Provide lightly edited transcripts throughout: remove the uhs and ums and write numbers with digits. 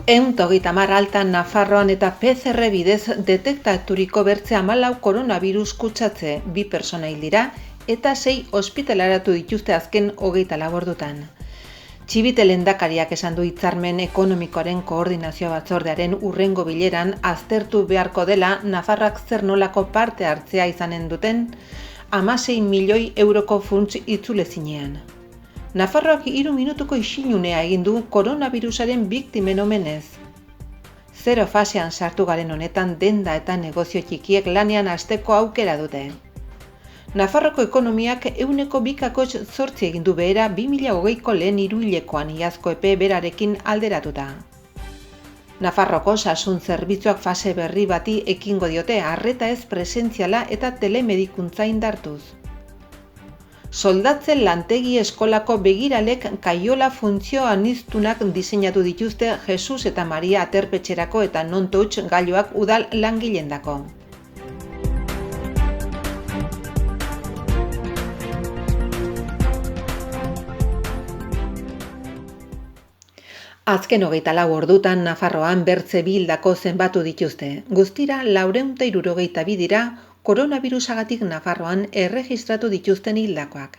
130 alta Nafarroan eta PCR bidez detektaturiko bertze 14 koronavirus kutsatze, 2 pertsona hil dira eta 6 ospitaleratu dituzte azken 24 ordutan. Txibite lehendakariak esan du hitzarmen ekonomikoaren koordinazio batzordearen hurrengo bileran aztertu beharko dela Nafarrak zer nolako parte hartzea izanen duten 16 milioi euroko funts itzulezinean. Nafarroak 3 minutuko isilunea egin du koronavirusaren biktimen omenez. 0 fasean sartu garen honetan denda eta negozio txikiek lanean hasteko aukera dute. Nafarroko ekonomiak 2,8% egin du behera 2020ko lehen hiruhilekoan iazko epe berarekin alderatuta. Nafarroko osasun zerbitzuak fase berri bati ekingo diote arreta ez presentziala eta telemedikuntza indartuz. Soldatzen lantegi eskolako begiralek kaiola funtzio aniztunak diseinatu dituzte Jesus eta Maria aterpetxerako eta non-touch gailuak udal langilendako. Azken 24 ordutan Nafarroan bertze bi hildako zenbatu dituzte. Guztira 462 dira koronavirusagatik Nafarroan erregistratu dituzten hildakoak.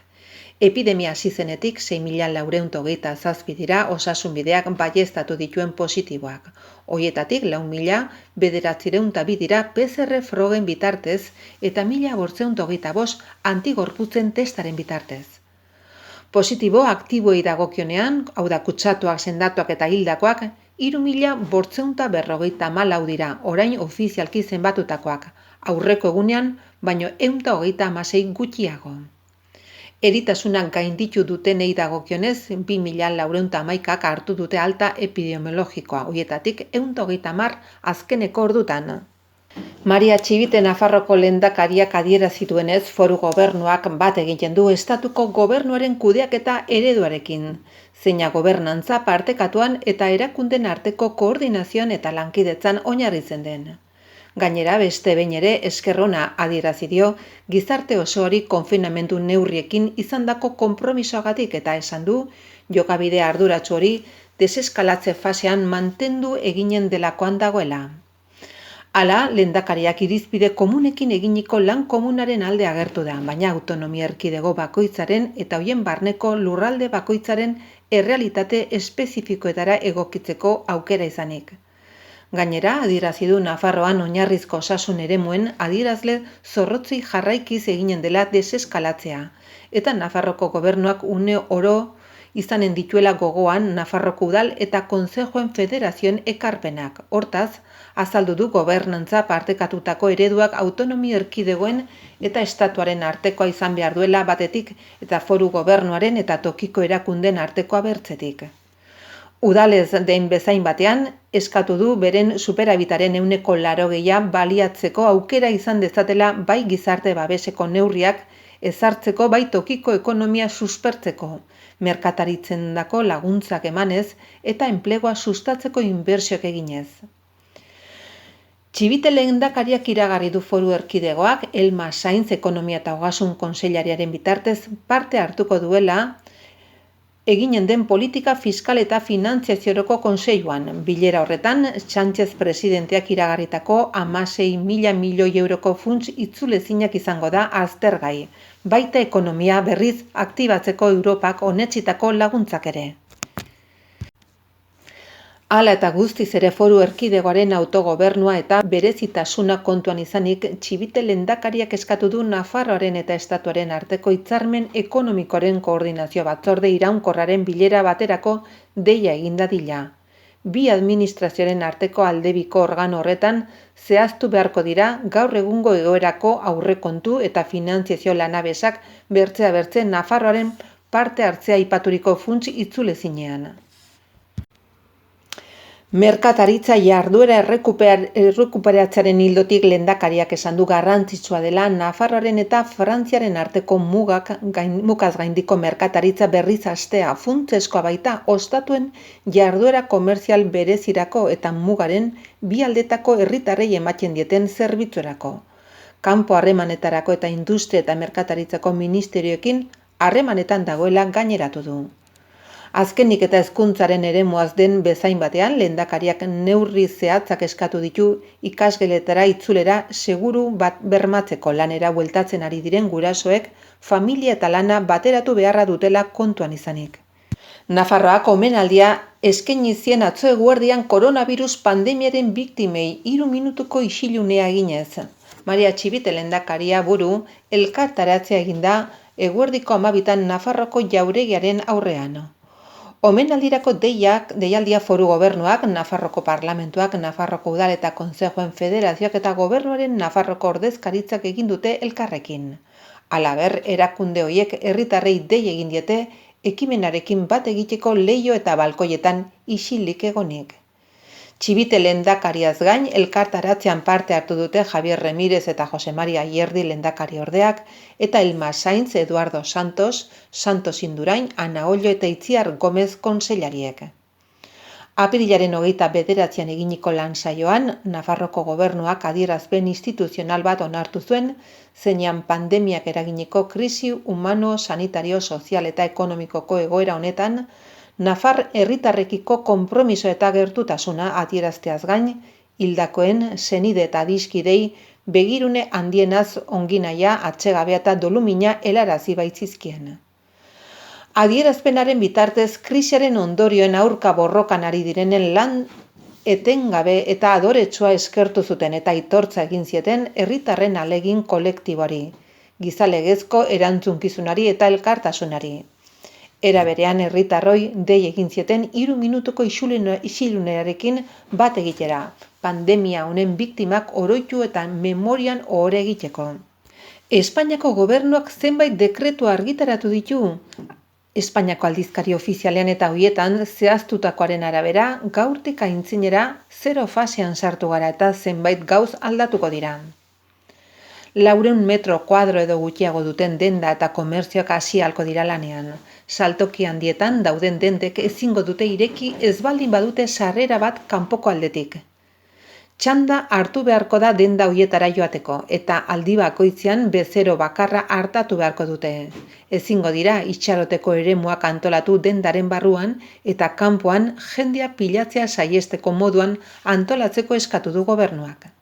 Epidemia hasi zenetik 6.427 dira osasunbideak baieztatu dituen positiboak. Hoietatik 4.902 dira PCR frogen bitartez eta 1.525 antigorputzen testaren bitartez. Positibo aktiboei dagokionean, hau da kutsatuak, sendatuak eta hildakoak, 3.454 dira, orain ofizialki zenbatutakoak, aurreko egunean, baino 136 gutxiago. Eritasunak gainditu dutenei dagokionez, 2.411 hartu dute alta epidemiologikoa, hoietatik 130 azkeneko ordutan. Maria Txibite Nafarroko lehendakariak adierazi duenez, foru gobernuak bat egiten du estatuko gobernuaren kudeaketa ereduarekin, zeina gobernantza partekatuan eta erakunden arteko koordinazioan eta lankidetzan oinarritzen den. Gainera, beste behin ere esker ona adierazi dio gizarte osoari konfinamendu neurriekin izandako konpromisoagatik eta esan du jokabide arduratsu hori deseskalatze fasean mantendu eginen delakoan dagoela. Hala, lehendakariak irizpide komunekin eginiko lan komunaren alde agertu da, baina autonomia erkidego bakoitzaren eta hoien barneko lurralde bakoitzaren errealitate espezifikoetara egokitzeko aukera izanik. Gainera, adierazi du Nafarroan oinarrizko osasun eremuen adierazle zorrotzi jarraikiz eginen dela deseskalatzea, eta Nafarroko gobernuak une oro izanen dituela gogoan Nafarroko udal eta kontzejoen federazioen ekarpenak. Hortaz, azaldu du gobernantza partekatutako ereduak autonomia erkidegoen eta estatuaren artekoa izan behar duela batetik eta foru gobernuaren eta tokiko erakunden artekoa bertzetik. Udalez den bezain batean, eskatu du beren superabitaren 80% baliatzeko aukera izan dezatela bai gizarte babeseko neurriak ezartzeko bai tokiko ekonomia suspertzeko, merkataritzendako laguntzak emanez eta enplegua sustatzeko inbertsioak eginez. Txibite lehendakariak iragarri du foru erkidegoak Elma Sainz Ekonomia eta Ogasun Kontseilariaren bitartez parte hartuko duela eginen den politika fiskal eta finantziaziorako kontseiluan. Bilera horretan, Sánchez presidenteak iragarritako 16.000 milioi euroko funts itzulezinak izango da aztergai, baita ekonomia berriz aktibatzeko Europak onetsitako laguntzak ere. Hala eta guztiz ere foru erkidegoaren autogobernua eta berezitasuna kontuan izanik, Txibite lehendakariak eskatu du Nafarroaren eta estatuaren arteko hitzarmen ekonomikoaren koordinazio batzorde iraunkorraren bilera baterako deia egin dadila. Bi administrazioaren arteko aldebiko organo horretan zehaztu beharko dira gaur egungo egoerako aurrekontu eta finantziazio lanabesak bertzea bertze Nafarroaren parte hartzea aipaturiko funts itzulezinean. Merkataritza jarduera errekuperatzearen ildotik lehendakariak esan du garrantzitsua dela Nafarroaren eta Frantziaren arteko mugaz gaindiko merkataritza berriz hastea funtsezkoa baita ostatuen jarduera komerzial berezirako eta mugaren bi aldetako herritarrei ematen dieten zerbitzurako. Kanpo harremanetarako eta industria eta merkataritzako ministerioekin harremanetan dagoela gaineratu du. Azkenik eta hezkuntzaren eremuaz den bezain batean, lehendakariak neurri zehatzak eskatu ditu ikasgeletara itzulera seguru bat bermatzeko lanera bueltatzen ari diren gurasoek familia eta lana bateratu beharra dutela kontuan izanik. Nafarroak omenaldia eskaini zien atzo eguerdian koronavirus pandemiaren biktimei 3 minutuko isilunea eginez. Maria Txibite lehendakaria buru elkartaratzea eginda eguerdiko 12 Nafarroko jauregiaren aurrean. Omenaldirako deialdia foru gobernuak, Nafarroko parlamentuak, Nafarroko udal eta kontzejoen federazioak eta gobernuaren Nafarroko ordezkaritzak egin dute elkarrekin. Halaber, erakunde horiek herritarrei dei egin diete ekimenarekin bat egiteko leiho eta balkoietan isilik egonik. Txibite lehendakariaz gain, elkartaratzean parte hartu dute Javier Remírez eta Jose Maria Ierdi lehendakari ordeak, eta Elma Sainz, Eduardo Santos, Santos Indurain, Ana Ollo eta Itziar Gomez konsellariek. Apirilaren 29an eginiko lan saioan, Nafarroko gobernuak adierazpen instituzional bat onartu zuen, zeinan pandemiak eraginiko krisi humano, sanitario, sozial eta ekonomikoko egoera honetan, Nafar herritarrekiko konpromiso eta gertutasuna adierazteaz gain, hildakoen, senide eta adiskidei begirune handienaz onginahia, atsegabea eta dolumina helarazi baitzizkien. Adierazpenaren bitartez krisiaren ondorioen aurka borrokan ari direnen lan etengabe eta adoretsua eskertu zuten eta aitortza egin zieten herritarren alegin kolektiboari, gizalegezko erantzunkizunari eta elkartasunari. Era berean herritarroi dei egin zieten 3 minutuko isilunearekin bat egitera, pandemia honen biktimak oroitu eta memorian ohore egiteko. Espainiako gobernuak zenbait dekretu argitaratu ditu. Espainiako aldizkari ofizialean eta hoietan zehaztutakoaren arabera, gaurtik aintzinera 0 fasean sartu gara eta zenbait gauz aldatuko dira. 400 metro kuadro edo gutxiago duten denda eta komertzioak hasi ahalko dira lanean. Saltoki handietan dauden dendek ezingo dute ireki ez baldin badute sarrera bat kanpoko aldetik. Txanda hartu beharko da denda hoietara joateko eta aldi bakoitzean bezero bakarra hartatu beharko dute. Ezingo dira itxaroteko eremuak antolatu dendaren barruan eta kanpoan jendea pilatzea saihesteko moduan antolatzeko eskatu du gobernuak.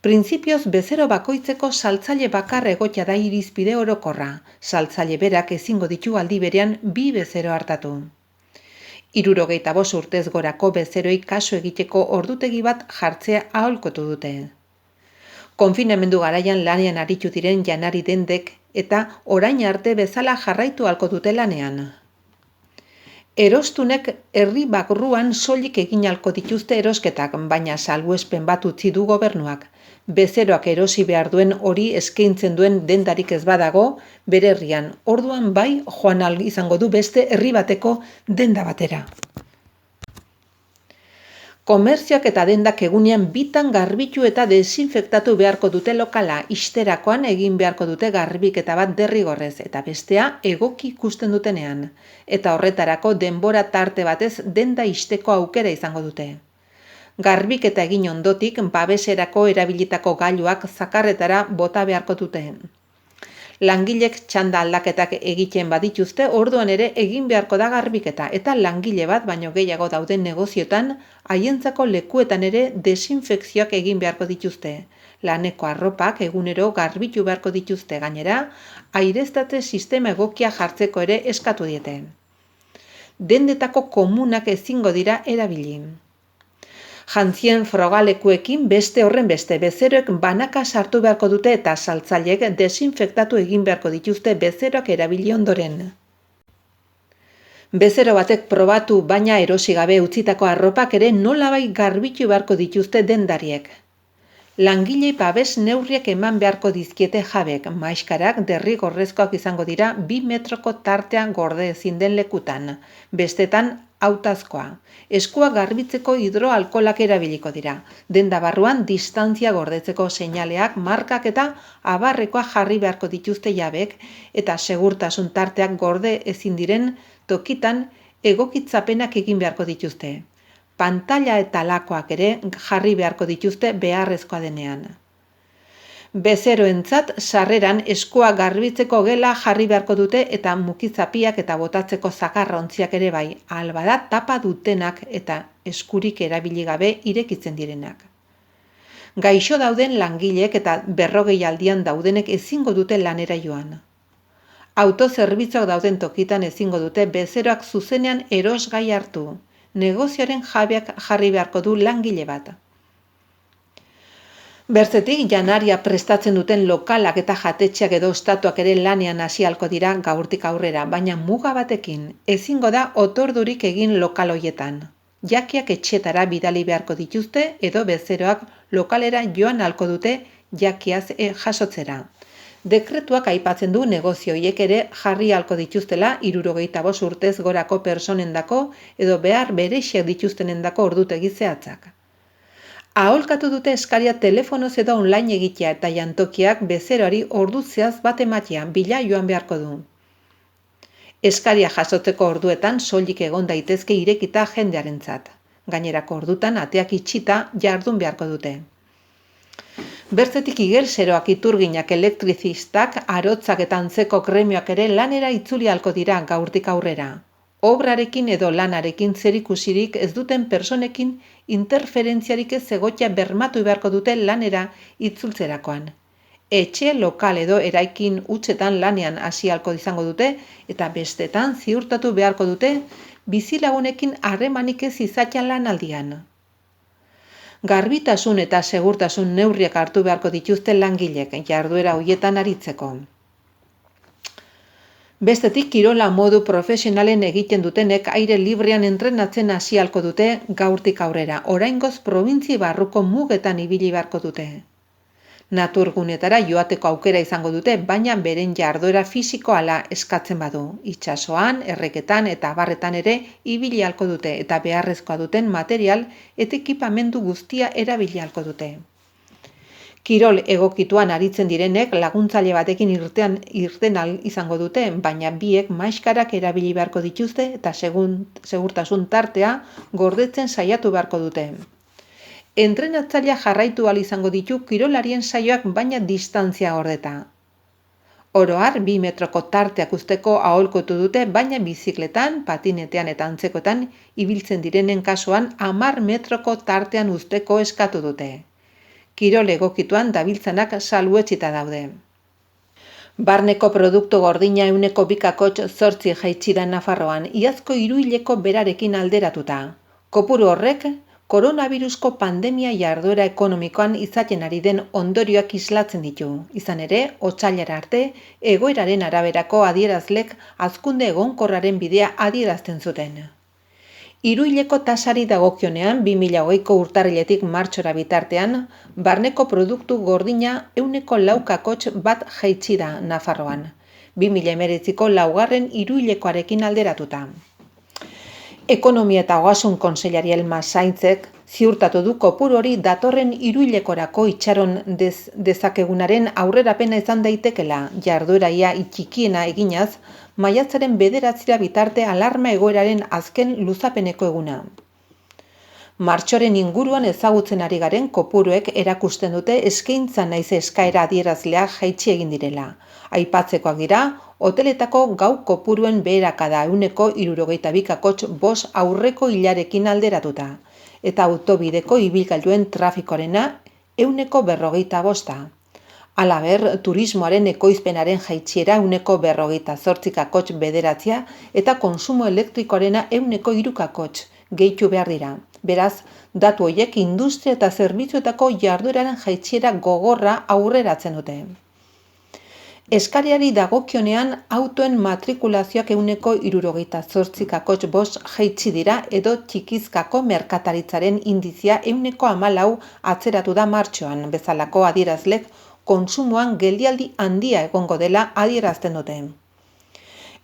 Printzipioz bezero bakoitzeko saltzaile bakar egotea da irizpide orokorra. Saltzaile berak ezingo ditu aldi berean 2 bezero hartatu. 75 urtez gorako bezeroi kasu egiteko ordutegi bat jartzea aholkotu dute. Konfinamendu garaian lanean aritu diren janari dendek eta orain arte bezala jarraitu ahalko dute lanean. Erostunek herri barruan soilik egin ahalko dituzte erosketak, baina salbuespen bat utzi du gobernuak. Bezeroak erosi behar duen hori eskaintzen duen dendarik ez badago, bere herrian, orduan bai joan ahal izango du beste herri bateko denda batera. Komertzioak eta dendak egunean bitan garbitu eta desinfektatu beharko dute lokala, ixterakoan egin beharko dute garbiketa bat derrigorrez eta bestea egoki ikusten dutenean. Eta horretarako denbora tarte batez denda ixteko aukera izango dute. Garbiketa egin ondotik babeserako erabilitako gailuak zakarretara bota beharko dute. Langilek txanda aldaketak egiten badituzte, orduan ere egin beharko da garbiketa eta langile bat baino gehiago dauden negoziotan haientzako lekuetan ere desinfekzioak egin beharko dituzte. Laneko arropak egunero garbitu beharko dituzte gainera, aireztatze sistema egokia jartzeko ere eskatu diete. Dendetako komunak ezingo dira erabili. Jantzien frogalekuekin beste horren beste bezeroek banaka sartu beharko dute eta saltzaileek desinfektatu egin beharko dituzte bezeroak erabili ondoren. Bezero batek probatu baina erosi gabe utzitako arropak ere nolabai garbitu beharko dituzte dendariek. Langilei babes neurriak eman beharko dizkiete jabek, maiskarak derrigorrezkoak izango dira 2 metroko tartean gorde ezin den lekutan, bestetan hautazkoa. Eskua garbitzeko hidroalkolak erabiliko dira. Denda barruan distantzia gordetzeko seinaleak, markak eta abarrekoa jarri beharko dituzte jabek eta segurtasun tarteak gorde ezin diren tokitan egokitzapenak egin beharko dituzte. Pantalla eta lakoak ere jarri beharko dituzte beharrezkoa denean. Bezeroentzat sarreran eskua garbitzeko gela jarri beharko dute eta mukizapiak eta botatzeko zakarrontziak ere bai, albada tapa dutenak eta eskurik erabili gabe irekitzen direnak. Gaixo dauden langileek eta 40 aldian daudenek ezingo dute lanera joan. Autozerbitzuak dauden tokitan ezingo dute bezeroak zuzenean erosgai hartu. Negozioaren jabeak jarri beharko du langile bat. Bertzetik, janaria prestatzen duten lokalak eta jatetxeak edo ostatuak ere lanean hasi ahalko dira gaurtik aurrera, baina muga batekin, ezingo da otordurik egin lokal hoietan. Jakiak etxetara bidali beharko dituzte edo bezeroak lokalera joan ahalko dute jakiaz jasotzera. Dekretuak aipatzen du negozioiek ere jarri ahalko dituztela 65 urtez gorako personendako edo behar berexiak dituztenendako ordutegi zehatzak. Aholkatu dute eskaria telefonoz edo online egitea eta jantokiak bezeroari orduzeaz bat ematea bila joan beharko du. Eskaria jasotzeko orduetan soilik egon daitezke irekita jendearentzat. Gainerako ordutan ateak itxita jardun beharko dute. Bertzetik igelseroak, iturginak, elektrizistak, arotzak eta antzeko gremioak ere lanera itzuli ahalko dira gaurtik aurrera. Obrarekin edo lanarekin zerikusirik ez duten personekin interferentziarik ez egotea bermatu beharko dute lanera itzultzerakoan. Etxe, lokal edo eraikin hutsetan lanean hasi ahalko izango dute eta bestetan ziurtatu beharko dute bizilagunekin harremanik ez izatea lanaldian. Garbitasun eta segurtasun neurriak hartu beharko dituzte langilek jarduera hoietan aritzeko. Bestetik, kirola modu profesionalen egiten dutenek aire librean entrenatzen hasi ahalko dute gaurtik aurrera. Oraingoz probintzi barruko mugetan ibili beharko dute. Naturgunetara joateko aukera izango dute, baina beren jarduera fisikoala eskatzen badu. Itsasoan, erreketan eta abarretan ere ibili ahalko dute eta beharrezkoa duten material eta ekipamendu guztia erabili ahalko dute. Kirol egokituan aritzen direnek laguntzaile batekin irten izango dute, baina biek maiskarak erabili beharko dituzte eta segurtasun tartea gordetzen saiatu beharko dute. Entrenatzailea jarraitu ahal izango ditu kirolarien saioak baina distantzia gordeta. Oro har 2 metroko tarteak uzteko aholkatu dute, baina bizikletan, patinetean eta antzekoetan ibiltzen direnen kasuan 10 metroko tartean uzteko eskatu dute. Kirol egokituan dabiltzanak salbuetsita daude. Barneko produktu gordina 2,8% jaitsi da Nafarroan, iazko hiruhileko berarekin alderatuta. Kopuru horrek, koronavirusko pandemia jarduera ekonomikoan izaten ari den ondorioak islatzen ditu. Izan ere, otsailara arte, egoeraren araberako adierazlek hazkunde egonkorraren bidea adierazten zuten. Hiruhileko tasari dagokionean 2020ko urtarriletik martxora bitartean, barneko produktu gordina 4,4% jaitsi da Nafarroan, 2019ko laugarren hiruhilekoarekin alderatuta. Ekonomia eta Ogasun Kontseilari Elma Sainzek ziurtatu du kopuru hori datorren hiruhilekorako itxaron dezakegunaren aurrerapena izan daitekela, jarduera ia txikiena eginaz, maiatzaren 9 bitarte alarma egoeraren azken luzapeneko eguna. Martxoren inguruan ezagutzen ari garen kopuruek erakusten dute eskaintza naiz eskaera adierazlea jaitsi egin direla. Aipatzekoak dira, hoteletako gau kopuruen beherakada 62,5% aurreko hilarekin alderatuta, eta autobideko ibilgailuen trafikoarena 45%. Halaber, turismoaren ekoizpenaren jaitsiera 48,9% eta konsumo elektrikoarena 3% gehitu behar dira. Beraz, datu horiek industria eta zerbitzuetako jardueraren jaitsiera gogorra aurreratzen dute. Eskariari dagokionean autoen matrikulazioak 68,5% jaitsi dira edo txikizkako merkataritzaren indizia 14% atzeratu da martxoan, bezalako adierazlek konsumoan geldialdi handia egongo dela adierazten dute.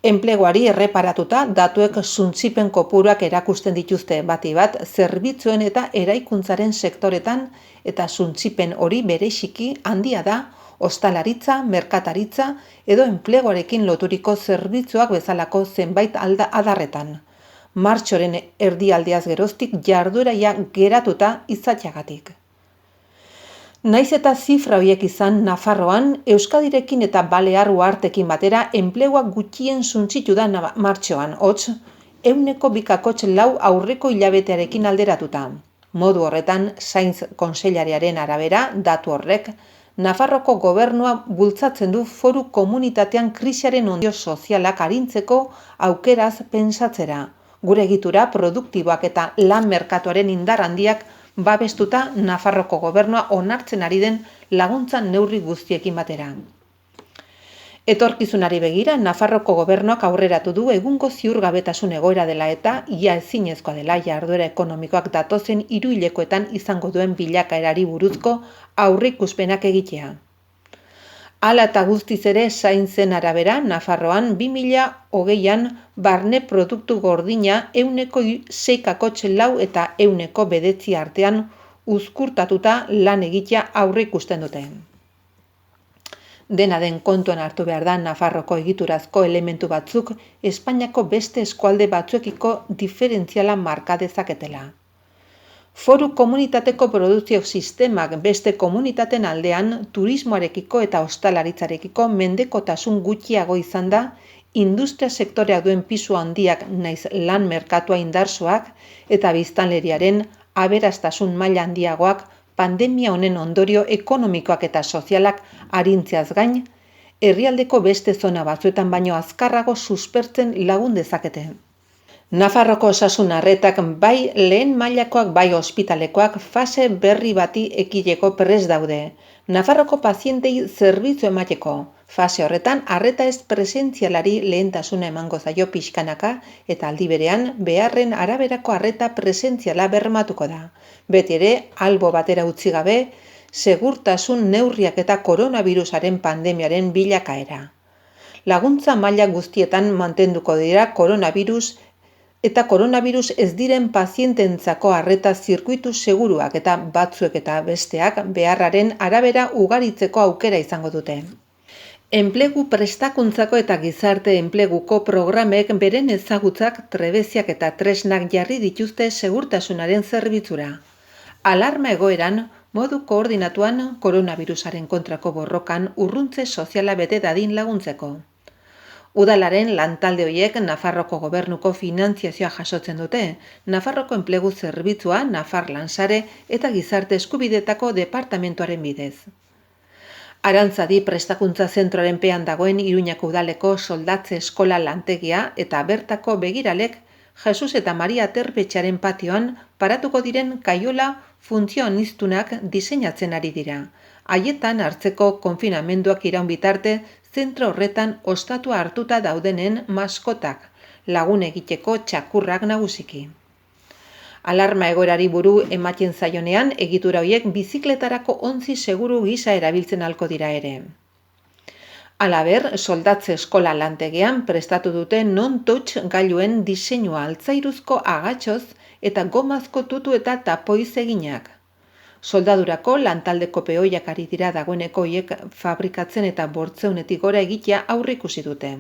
Enpleguari erreparatuta datuek suntsipen kopuruak erakusten dituzte bati bat zerbitzuen eta eraikuntzaren sektoretan eta suntsipen hori bereziki handia da ostalaritza, merkataritza edo enpleguarekin loturiko zerbitzuak bezalako zenbait adarretan. Martxoren erdialdiaz geroztik jarduera geratuta izateagatik. Naiz eta zifra horiek izan, Nafarroan, Euskadirekin eta Balear uharteekin batera enplegua gutxien suntsitu da martxoan, hots, 2,4 aurreko hilabetearekin alderatuta. Modu horretan, Sainz kontseilariaren arabera, datu horrek, Nafarroko gobernua bultzatzen du foru komunitatean krisiaren ondorio sozialak arintzeko aukeraz pentsatzera. Gure egitura produktiboak eta lan merkatuaren indar handiak babestuta Nafarroko gobernua onartzen ari den laguntza neurri guztiekin batera. Etorkizunari begira, Nafarroko gobernuak aurreratu du egungo ziurgabetasun egoera dela eta ia ezinezkoa dela jarduera ekonomikoak datozen 3 hilekoetan izango duen bilakaerari buruzko aurreikuspenak egitea. Hala eta guztiz ere, Sainzen arabera, Nafarroan 2020an barne produktu gordina 6,4 eta 9,9 artean uzkurtatuta lan egitea aurreikusten dute. Dena den kontuan hartu behar da Nafarroko egiturazko elementu batzuk Espainiako beste eskualde batzuekiko diferentziala marka dezaketela. Foru komunitateko produkzio sistemak beste komunitateen aldean turismoarekiko eta ostalaritzarekiko mendekotasun gutxiago izan da, industria sektoreak duen pisu handiak naiz lan merkatua indartsuak eta biztanleriaren aberastasun maila handiagoak pandemia honen ondorio ekonomikoak eta sozialak arintzeaz gain, herrialdeko beste zona batzuetan baino azkarrago suspertzen lagun dezakete. Nafarroko osasun arretak bai lehen mailakoak bai ospitalekoak fase berri bati ekileko prest daude. Nafarroko pazientei zerbitzu emateko. Fase horretan arreta ez presentzialari lehentasuna emango zaio pixkanaka eta aldi berean beharren araberako arreta presentziala bermatuko da. Beti ere, albo batera utzi gabe, segurtasun neurriak eta koronavirusaren pandemiaren bilakaera. Laguntza maila guztietan mantenduko dira koronavirus ez diren paziententzako arreta zirkuitu seguruak eta batzuek eta besteak beharraren arabera ugaritzeko aukera izango dute. Enplegu prestakuntzako eta gizarte enpleguko programek beren ezagutzak, trebeziak eta tresnak jarri dituzte segurtasunaren zerbitzura. Alarma egoeran, modu koordinatuan koronavirusaren kontrako borrokan urruntze soziala bete dadin laguntzeko. Udalaren lantalde horiek Nafarroko gobernuko finantziazioa jasotzen dute, Nafarroko enplegu zerbitzua, Nafar Lansare eta Gizarte Eskubidetako departamentuaren bidez. Arantzadi prestakuntza zentroaren pean dagoen Iruñako udaleko soldatze eskola lantegia eta bertako begiralek Jesus eta Maria Terpetxaren patioan paratuko diren kaiola funtzioniztunak diseinatzen ari dira. Haietan hartzeko konfinamenduak iraun bitarte, zentro horretan ostatua hartuta daudenen maskotak, lagun egiteko txakurrak nagusiki. Alarma egoerari buru ematen zaionean, egitura horiek bizikletarako ontzi seguru gisa erabiltzen halko dira ere. Halaber, soldatze eskola lantegian prestatu dute non-touch gailuen diseinua altzairuzko agatxoz eta gomazko tutu eta tapoiz eginak. Soldadurako lantaldeko peoiak ari dira dagoeneko horiek fabrikatzen eta 800-etik gora egitea aurreikusi dute.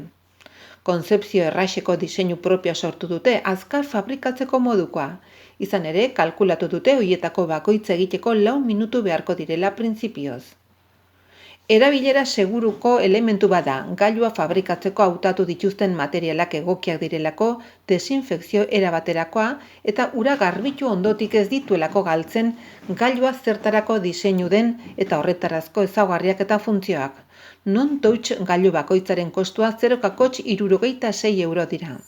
Konzepzio erraxeko diseinu propioa sortu dute azkar fabrikatzeko modukoa. Izan ere, kalkulatu dute horietako bakoitza egiteko 4 minutu beharko direla printzipioz. Erabilera seguruko elementu bada, gailua fabrikatzeko hautatu dituzten materialak egokiak direlako, desinfekzio erabaterakoa eta ura garbitu ondotik ez dituelako galtzen gailua zertarako diseinu den eta horretarazko ezaugarriak eta funtzioak. Non-touch gailu bakoitzaren kostua 0,66 euro dira.